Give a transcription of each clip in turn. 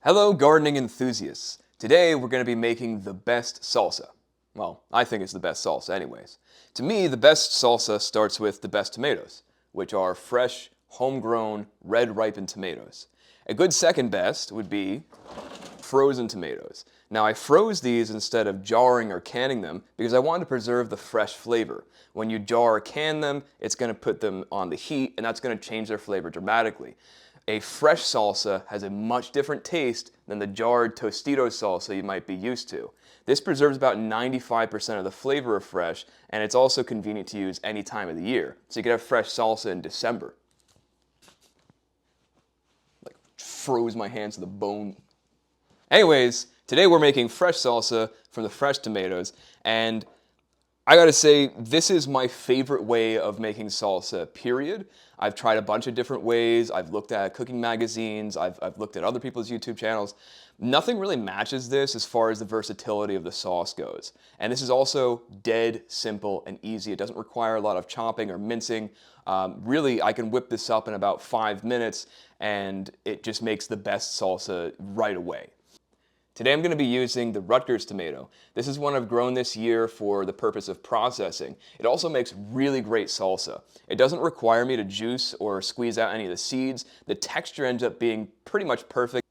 Hello gardening enthusiasts. Today we're going to be making the best salsa. Well, I think it's the best salsa anyways. To me, the best salsa starts with the best tomatoes, which are fresh, homegrown, red ripened tomatoes. A good second best would be frozen tomatoes. Now I froze these instead of jarring or canning them because I wanted to preserve the fresh flavor. When you jar or can them, it's going to put them on the heat and that's going to change their flavor dramatically. A fresh salsa has a much different taste than the jarred Tostito salsa you might be used to. This preserves about 95% of the flavor of fresh, and it's also convenient to use any time of the year. So you could have fresh salsa in December. Like, froze my hands to the bone. Anyways, today we're making fresh salsa from the fresh tomatoes, and I gotta say, this is my favorite way of making salsa, period. I've tried a bunch of different ways. I've looked at cooking magazines. I've looked at other people's YouTube channels. Nothing really matches this as far as the versatility of the sauce goes. And this is also dead simple and easy. It doesn't require a lot of chopping or mincing. Really, I can whip this up in about 5 minutes and it just makes the best salsa right away. Today I'm going to be using the Rutgers tomato. This is one I've grown this year for the purpose of processing. It also makes really great salsa. It doesn't require me to juice or squeeze out any of the seeds. The texture ends up being pretty much perfect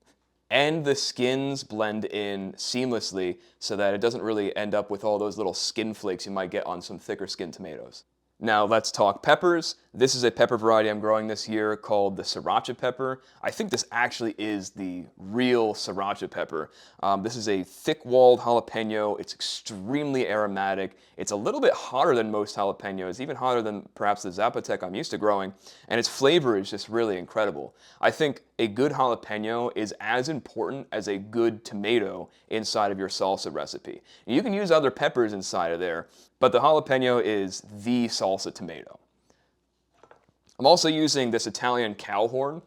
and the skins blend in seamlessly so that it doesn't really end up with all those little skin flakes you might get on some thicker skinned tomatoes. Now let's talk peppers. This is a pepper variety I'm growing this year called the Sriracha pepper. I think this actually is the real Sriracha pepper. This is a thick-walled jalapeno. It's extremely aromatic. It's a little bit hotter than most jalapenos, even hotter than perhaps the Zapotec I'm used to growing, and its flavor is just really incredible. I think a good jalapeno is as important as a good tomato inside of your salsa recipe. You can use other peppers inside of there, but the jalapeno is the salsa tomato. I'm also using this Italian cow horn.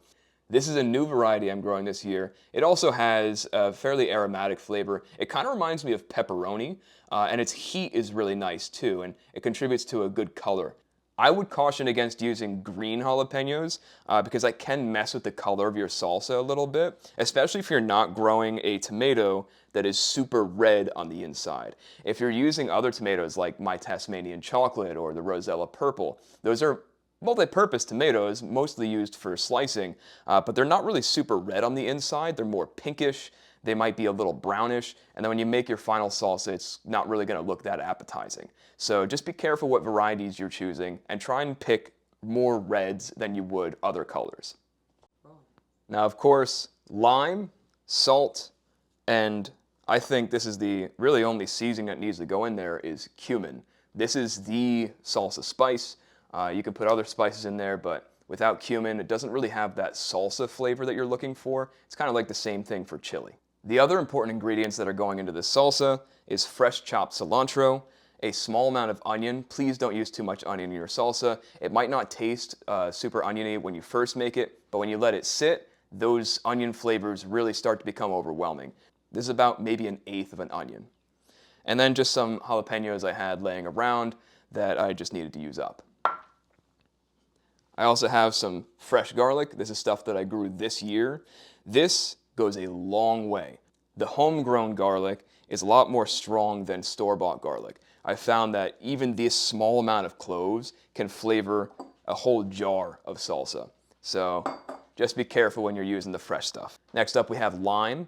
This is a new variety I'm growing this year. It also has a fairly aromatic flavor. It kind of reminds me of pepperoni, and its heat is really nice too, and it contributes to a good color. I would caution against using green jalapenos because that can mess with the color of your salsa a little bit, especially if you're not growing a tomato that is super red on the inside. If you're using other tomatoes like my Tasmanian chocolate or the Rosella purple, those are multi-purpose tomatoes, mostly used for slicing, but they're not really super red on the inside. They're more pinkish. They might be a little brownish, and then when you make your final salsa, it's not really going to look that appetizing. So just be careful what varieties you're choosing, and try and pick more reds than you would other colors. Now, of course, lime, salt, and I think this is the really only seasoning that needs to go in there is cumin. This is the salsa spice. You can put other spices in there, but without cumin, it doesn't really have that salsa flavor that you're looking for. It's kind of like the same thing for chili. The other important ingredients that are going into this salsa is fresh chopped cilantro, a small amount of onion. Please don't use too much onion in your salsa. It might not taste super oniony when you first make it, but when you let it sit, those onion flavors really start to become overwhelming. This is about maybe 1/8 of an onion. And then just some jalapenos I had laying around that I just needed to use up. I also have some fresh garlic. This is stuff that I grew this year. This goes a long way. The homegrown garlic is a lot more strong than store-bought garlic. I found that even this small amount of cloves can flavor a whole jar of salsa. So just be careful when you're using the fresh stuff. Next up, we have lime.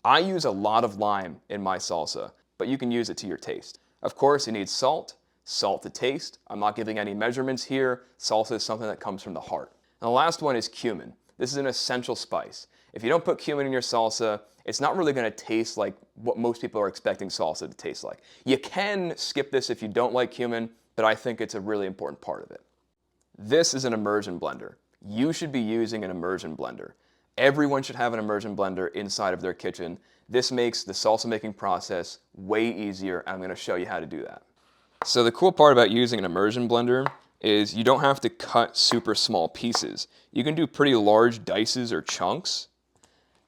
I use a lot of lime in my salsa, but you can use it to your taste. Of course, you need salt. Salt to taste. I'm not giving any measurements here. Salsa is something that comes from the heart. And the last one is cumin. This is an essential spice. If you don't put cumin in your salsa, it's not really going to taste like what most people are expecting salsa to taste like. You can skip this if you don't like cumin, but I think it's a really important part of it. This is an immersion blender. You should be using an immersion blender. Everyone should have an immersion blender inside of their kitchen. This makes the salsa making process way easier, and I'm going to show you how to do that. So the cool part about using an immersion blender is you don't have to cut super small pieces. You can do pretty large dices or chunks,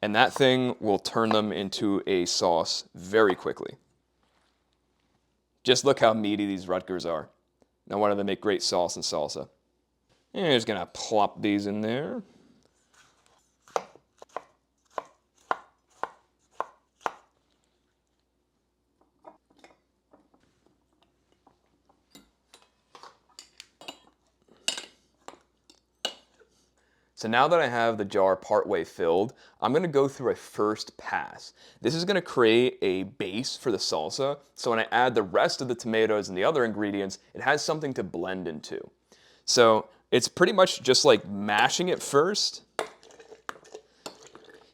and that thing will turn them into a sauce very quickly. Just look how meaty these Rutgers are. No wonder they make great sauce and salsa. And you're just gonna plop these in there. So now that I have the jar partway filled, I'm going to go through a first pass. This is going to create a base for the salsa, so when I add the rest of the tomatoes and the other ingredients, it has something to blend into. So it's pretty much just like mashing it first.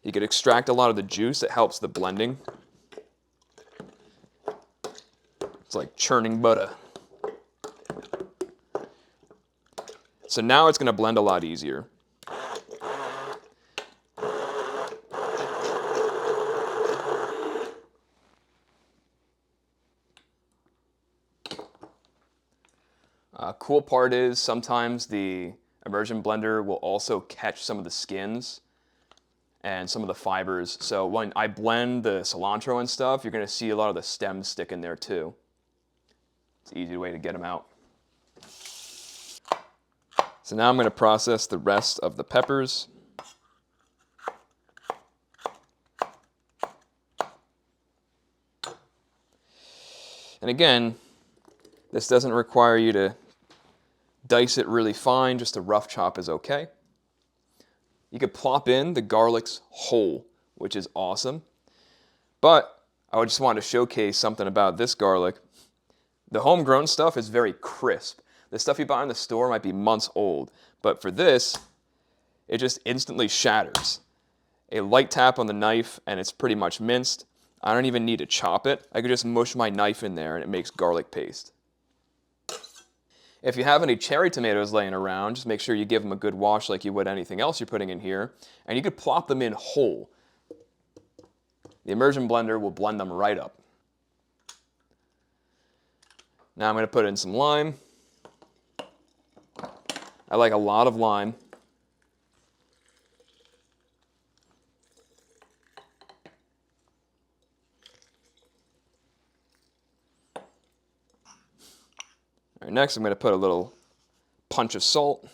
You can extract a lot of the juice that helps the blending. It's like churning butter. So now it's going to blend a lot easier. Cool part is sometimes the immersion blender will also catch some of the skins and some of the fibers. So when I blend the cilantro and stuff, you're going to see a lot of the stems stick in there too. It's an easy way to get them out. So now I'm going to process the rest of the peppers. And again, this doesn't require you to dice it really fine, just a rough chop is okay. You could plop in the garlics whole, which is awesome. But I just wanted to showcase something about this garlic. The homegrown stuff is very crisp. The stuff you buy in the store might be months old, but for this, it just instantly shatters. A light tap on the knife and it's pretty much minced. I don't even need to chop it. I could just mush my knife in there and it makes garlic paste. If you have any cherry tomatoes laying around, just make sure you give them a good wash like you would anything else you're putting in here, and you could plop them in whole. The immersion blender will blend them right up. Now I'm going to put in some lime. I like a lot of lime. All right, next I'm going to put a little punch of salt.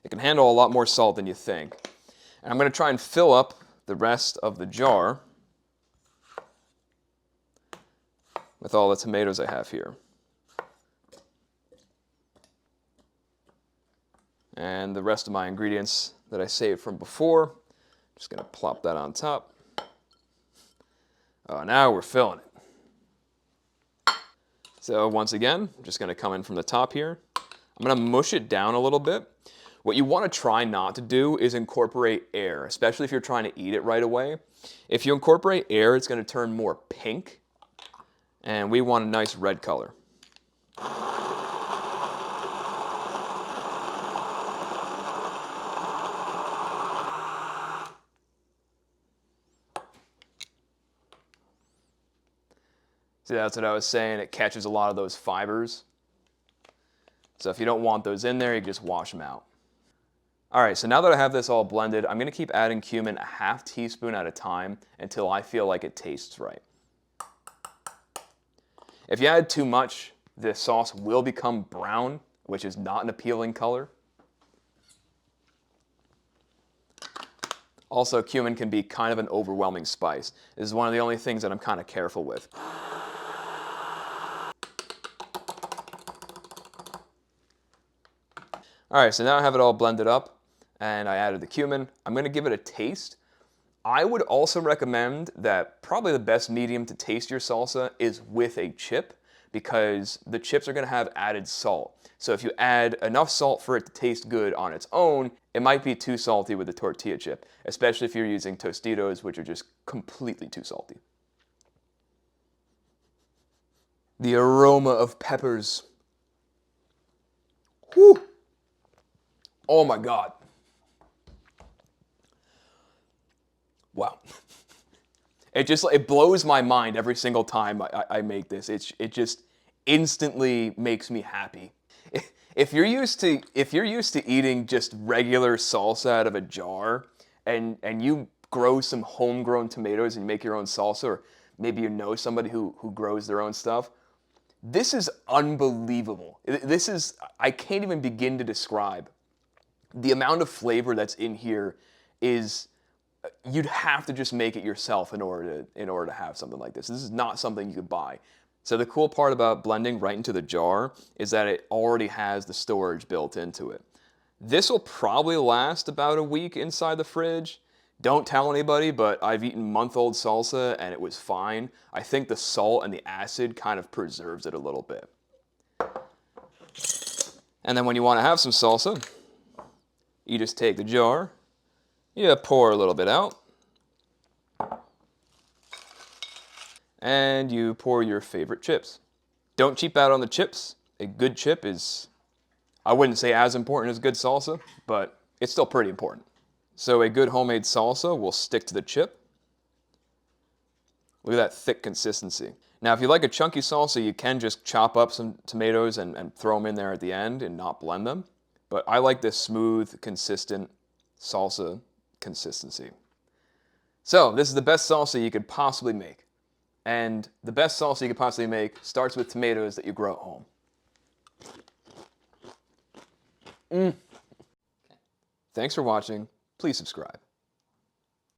It can handle a lot more salt than you think. And I'm going to try and fill up the rest of the jar with all the tomatoes I have here. And the rest of my ingredients that I saved from before, just going to plop that on top. Oh, now we're filling it. So once again, I'm just going to come in from the top here. I'm going to mush it down a little bit. What you want to try not to do is incorporate air, especially if you're trying to eat it right away. If you incorporate air, it's going to turn more pink, and we want a nice red color. See, that's what I was saying. It catches a lot of those fibers. So if you don't want those in there, you can just wash them out. All right, so now that I have this all blended, I'm going to keep adding cumin a half teaspoon at a time until I feel like it tastes right. If you add too much, the sauce will become brown, which is not an appealing color. Also, cumin can be kind of an overwhelming spice. This is one of the only things that I'm kind of careful with. All right, so now I have it all blended up and I added the cumin. I'm going to give it a taste. I would also recommend that probably the best medium to taste your salsa is with a chip, because the chips are going to have added salt. So if you add enough salt for it to taste good on its own, it might be too salty with the tortilla chip, especially if you're using Tostitos, which are just completely too salty. The aroma of peppers. Whew. Oh my God. Wow. It blows my mind every single time I make this. It just instantly makes me happy. If you're used to eating just regular salsa out of a jar, and you grow some homegrown tomatoes and you make your own salsa, or maybe you know somebody who grows their own stuff, this is unbelievable. I can't even begin to describe. The amount of flavor that's in here is, you'd have to just make it yourself in order to have something like this. This is not something you could buy. So the cool part about blending right into the jar is that it already has the storage built into it. This will probably last about a week inside the fridge. Don't tell anybody, but I've eaten month-old salsa and it was fine. I think the salt and the acid kind of preserves it a little bit. And then when you want to have some salsa, you just take the jar, you pour a little bit out, and you pour your favorite chips. Don't cheap out on the chips. A good chip is, I wouldn't say as important as good salsa, but it's still pretty important. So a good homemade salsa will stick to the chip. Look at that thick consistency. Now, if you like a chunky salsa, you can just chop up some tomatoes and throw them in there at the end and not blend them. But I like this smooth, consistent salsa consistency. So this is the best salsa you could possibly make. And the best salsa you could possibly make starts with tomatoes that you grow at home. Thanks for watching. Please subscribe.